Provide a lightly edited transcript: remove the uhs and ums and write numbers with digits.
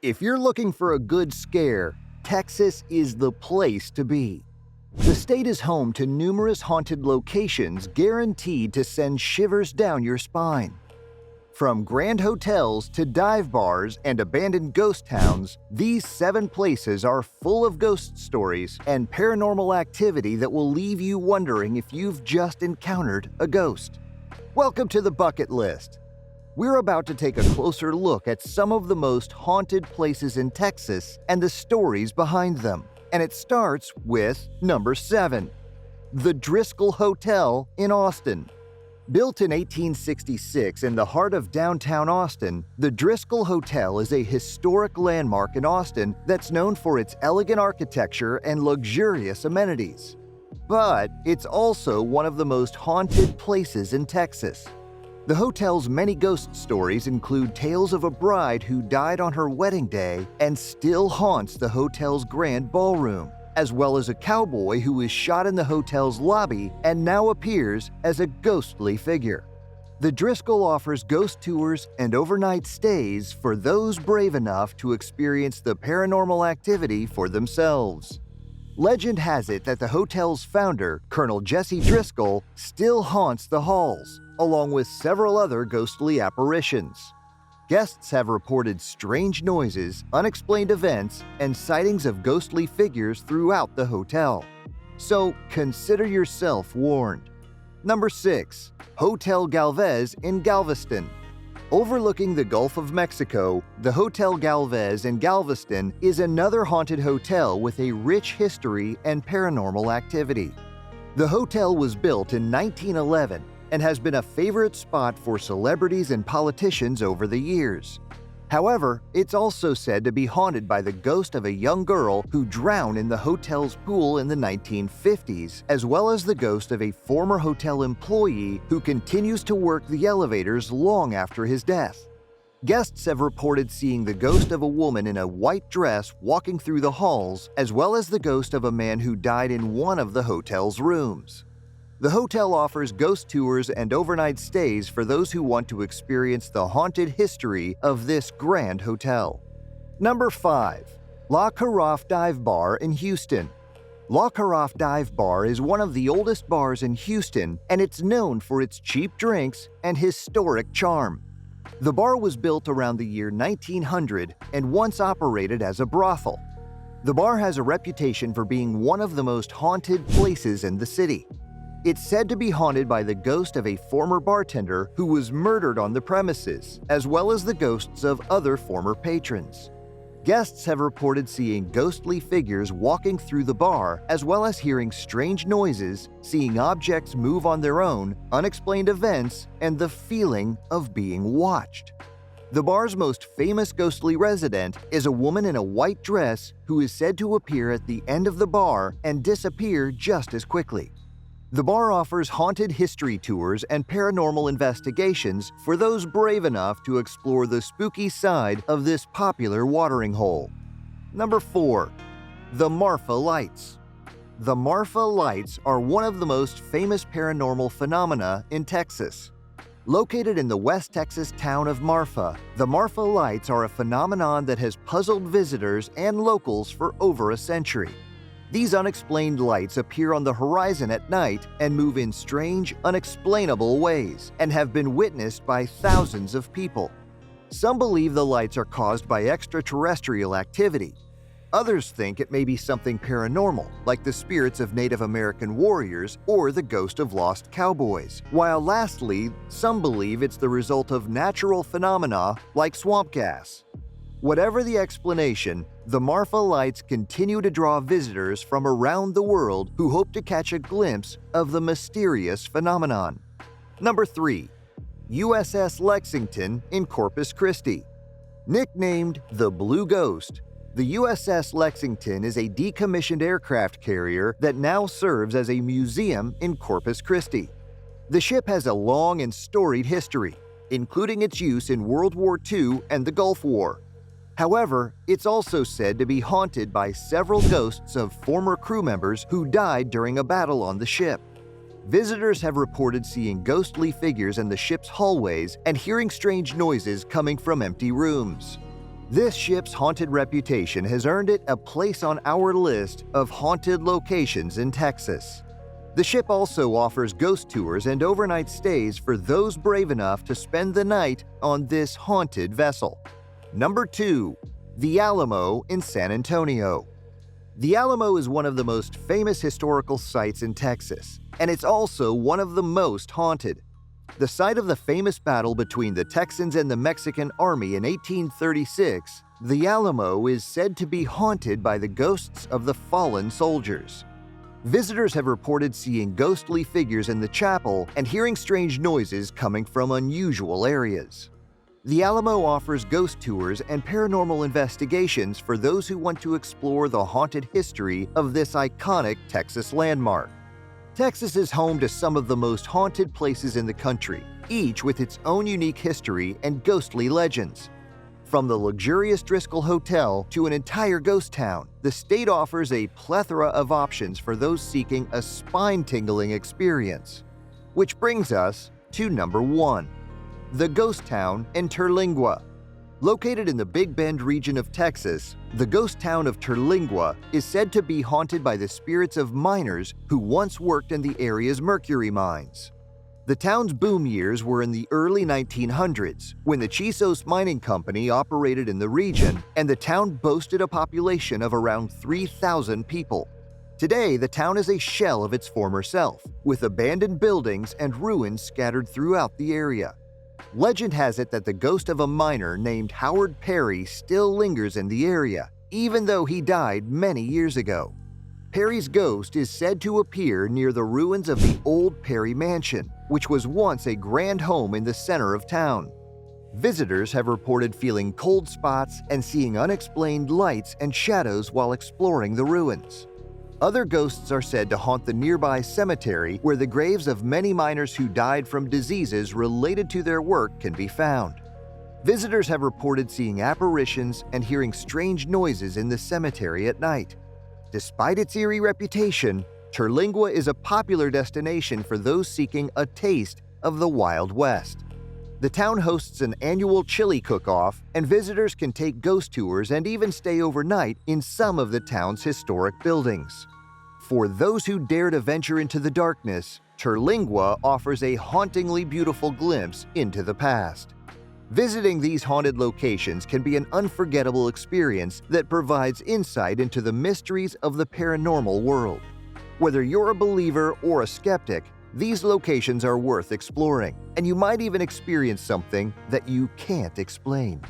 If you're looking for a good scare, Texas is the place to be. The state is home to numerous haunted locations guaranteed to send shivers down your spine. From grand hotels to dive bars and abandoned ghost towns, these 7 places are full of ghost stories and paranormal activity that will leave you wondering if you've just encountered a ghost. Welcome to the bucket list. We're about to take a closer look at some of the most haunted places in Texas and the stories behind them. And it starts with number 7, the Driscoll Hotel in Austin. Built in 1866 in the heart of downtown Austin, the Driscoll Hotel is a historic landmark in Austin that's known for its elegant architecture and luxurious amenities. But it's also one of the most haunted places in Texas. The hotel's many ghost stories include tales of a bride who died on her wedding day and still haunts the hotel's grand ballroom, as well as a cowboy who was shot in the hotel's lobby and now appears as a ghostly figure. The Driscoll offers ghost tours and overnight stays for those brave enough to experience the paranormal activity for themselves. Legend has it that the hotel's founder, Colonel Jesse Driscoll, still haunts the halls, along with several other ghostly apparitions. Guests have reported strange noises, unexplained events, and sightings of ghostly figures throughout the hotel. So consider yourself warned. Number 6, Hotel Galvez in Galveston. Overlooking the Gulf of Mexico, the Hotel Galvez in Galveston is another haunted hotel with a rich history and paranormal activity. The hotel was built in 1911 and has been a favorite spot for celebrities and politicians over the years. However, it's also said to be haunted by the ghost of a young girl who drowned in the hotel's pool in the 1950s, as well as the ghost of a former hotel employee who continues to work the elevators long after his death. Guests have reported seeing the ghost of a woman in a white dress walking through the halls, as well as the ghost of a man who died in one of the hotel's rooms. The hotel offers ghost tours and overnight stays for those who want to experience the haunted history of this grand hotel. Number 5, La Carafe Dive Bar in Houston. La Carafe Dive Bar is one of the oldest bars in Houston, and it's known for its cheap drinks and historic charm. The bar was built around the year 1900 and once operated as a brothel. The bar has a reputation for being one of the most haunted places in the city. It's said to be haunted by the ghost of a former bartender who was murdered on the premises, as well as the ghosts of other former patrons. Guests have reported seeing ghostly figures walking through the bar, as well as hearing strange noises, seeing objects move on their own, unexplained events, and the feeling of being watched. The bar's most famous ghostly resident is a woman in a white dress who is said to appear at the end of the bar and disappear just as quickly. The bar offers haunted history tours and paranormal investigations for those brave enough to explore the spooky side of this popular watering hole. Number 4, the Marfa Lights. The Marfa Lights are one of the most famous paranormal phenomena in Texas. Located in the West Texas town of Marfa, the Marfa Lights are a phenomenon that has puzzled visitors and locals for over a century. These unexplained lights appear on the horizon at night and move in strange, unexplainable ways, and have been witnessed by thousands of people. Some believe the lights are caused by extraterrestrial activity. Others think it may be something paranormal, like the spirits of Native American warriors or the ghost of lost cowboys. While lastly, some believe it's the result of natural phenomena like swamp gas. Whatever the explanation, the Marfa Lights continue to draw visitors from around the world who hope to catch a glimpse of the mysterious phenomenon. Number 3, USS Lexington in Corpus Christi. Nicknamed the Blue Ghost, the USS Lexington is a decommissioned aircraft carrier that now serves as a museum in Corpus Christi. The ship has a long and storied history, including its use in World War II and the Gulf War. However, it's also said to be haunted by several ghosts of former crew members who died during a battle on the ship. Visitors have reported seeing ghostly figures in the ship's hallways and hearing strange noises coming from empty rooms. This ship's haunted reputation has earned it a place on our list of haunted locations in Texas. The ship also offers ghost tours and overnight stays for those brave enough to spend the night on this haunted vessel. Number 2. The Alamo in San Antonio. The Alamo is one of the most famous historical sites in Texas, and it's also one of the most haunted. The site of the famous battle between the Texans and the Mexican Army in 1836, the Alamo is said to be haunted by the ghosts of the fallen soldiers. Visitors have reported seeing ghostly figures in the chapel and hearing strange noises coming from unusual areas. The Alamo offers ghost tours and paranormal investigations for those who want to explore the haunted history of this iconic Texas landmark. Texas is home to some of the most haunted places in the country, each with its own unique history and ghostly legends. From the luxurious Driscoll Hotel to an entire ghost town, the state offers a plethora of options for those seeking a spine-tingling experience. Which brings us to number 1. The Ghost Town in Terlingua. Located in the Big Bend region of Texas, the ghost town of Terlingua is said to be haunted by the spirits of miners who once worked in the area's mercury mines. The town's boom years were in the early 1900s, when the Chisos Mining Company operated in the region, and the town boasted a population of around 3,000 people. Today, the town is a shell of its former self, with abandoned buildings and ruins scattered throughout the area. Legend has it that the ghost of a miner named Howard Perry still lingers in the area, even though he died many years ago. Perry's ghost is said to appear near the ruins of the old Perry Mansion, which was once a grand home in the center of town. Visitors have reported feeling cold spots and seeing unexplained lights and shadows while exploring the ruins. Other ghosts are said to haunt the nearby cemetery, where the graves of many miners who died from diseases related to their work can be found. Visitors have reported seeing apparitions and hearing strange noises in the cemetery at night. Despite its eerie reputation, Terlingua is a popular destination for those seeking a taste of the Wild West. The town hosts an annual chili cook-off, and visitors can take ghost tours and even stay overnight in some of the town's historic buildings. For those who dare to venture into the darkness, Terlingua offers a hauntingly beautiful glimpse into the past. Visiting these haunted locations can be an unforgettable experience that provides insight into the mysteries of the paranormal world. Whether you're a believer or a skeptic, these locations are worth exploring, and you might even experience something that you can't explain.